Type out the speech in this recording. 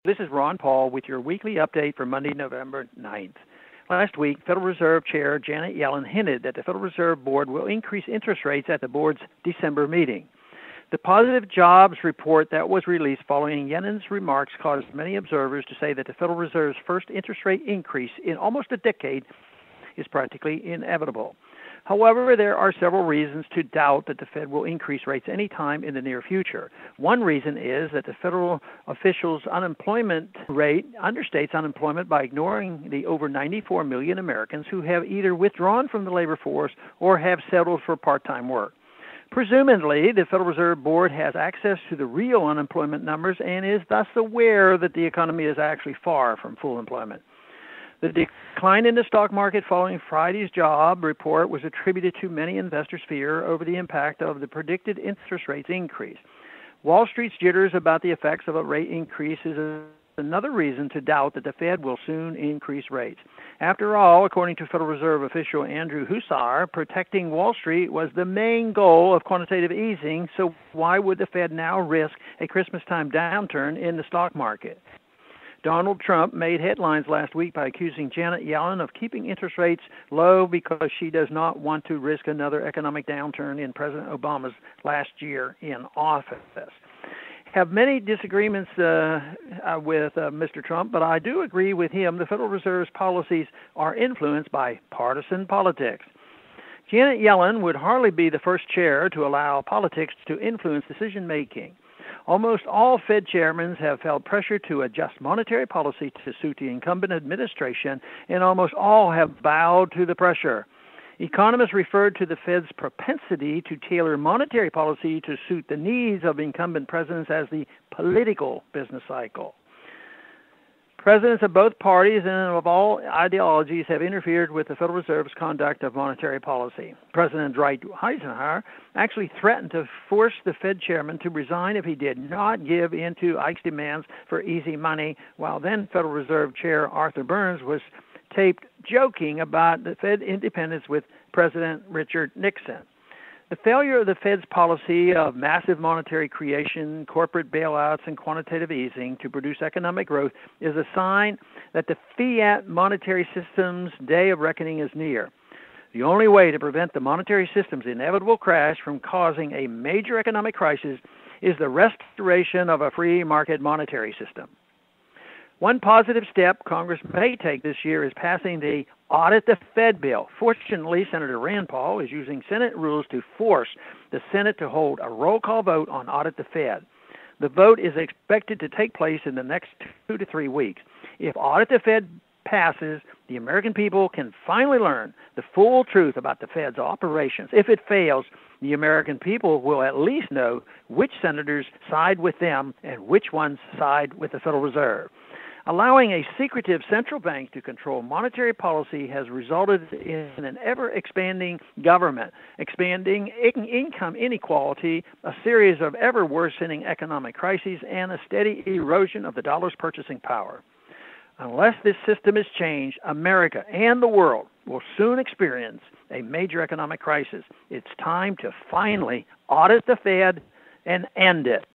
This is Ron Paul with your weekly update for Monday, November 9th. Last week, Federal Reserve Chair Janet Yellen hinted that the Federal Reserve Board will increase interest rates at the board's December meeting. The positive jobs report that was released following Yellen's remarks caused many observers to say that the Federal Reserve's first interest rate increase in almost a decade is practically inevitable. However, there are several reasons to doubt that the Fed will increase rates any time in the near future. One reason is that the federal officials' unemployment rate understates unemployment by ignoring the over 94 million Americans who have either withdrawn from the labor force or have settled for part-time work. Presumably, the Federal Reserve Board has access to the real unemployment numbers and is thus aware that the economy is actually far from full employment. The decline in the stock market following Friday's job report was attributed to many investors' fear over the impact of the predicted interest rates increase. Wall Street's jitters about the effects of a rate increase is another reason to doubt that the Fed will soon increase rates. After all, according to Federal Reserve official Andrew Huszar, protecting Wall Street was the main goal of quantitative easing, so why would the Fed now risk a Christmas-time downturn in the stock market? Donald Trump made headlines last week by accusing Janet Yellen of keeping interest rates low because she does not want to risk another economic downturn in President Obama's last year in office. Have many disagreements with Mr. Trump, but I do agree with him. The Federal Reserve's policies are influenced by partisan politics. Janet Yellen would hardly be the first chair to allow politics to influence decision-making. Almost all Fed chairmen have felt pressure to adjust monetary policy to suit the incumbent administration, and almost all have bowed to the pressure. Economists referred to the Fed's propensity to tailor monetary policy to suit the needs of incumbent presidents as the political business cycle. Presidents of both parties and of all ideologies have interfered with the Federal Reserve's conduct of monetary policy. President Dwight Eisenhower actually threatened to force the Fed chairman to resign if he did not give in to Ike's demands for easy money, while then Federal Reserve Chair Arthur Burns was taped joking about the Fed independence with President Richard Nixon. The failure of the Fed's policy of massive monetary creation, corporate bailouts, and quantitative easing to produce economic growth is a sign that the fiat monetary system's day of reckoning is near. The only way to prevent the monetary system's inevitable crash from causing a major economic crisis is the restoration of a free market monetary system. One positive step Congress may take this year is passing the Audit the Fed bill. Fortunately, Senator Rand Paul is using Senate rules to force the Senate to hold a roll call vote on Audit the Fed. The vote is expected to take place in the next 2 to 3 weeks. If Audit the Fed passes, the American people can finally learn the full truth about the Fed's operations. If it fails, the American people will at least know which senators side with them and which ones side with the Federal Reserve. Allowing a secretive central bank to control monetary policy has resulted in an ever-expanding government, expanding income inequality, a series of ever-worsening economic crises, and a steady erosion of the dollar's purchasing power. Unless this system is changed, America and the world will soon experience a major economic crisis. It's time to finally audit the Fed and end it.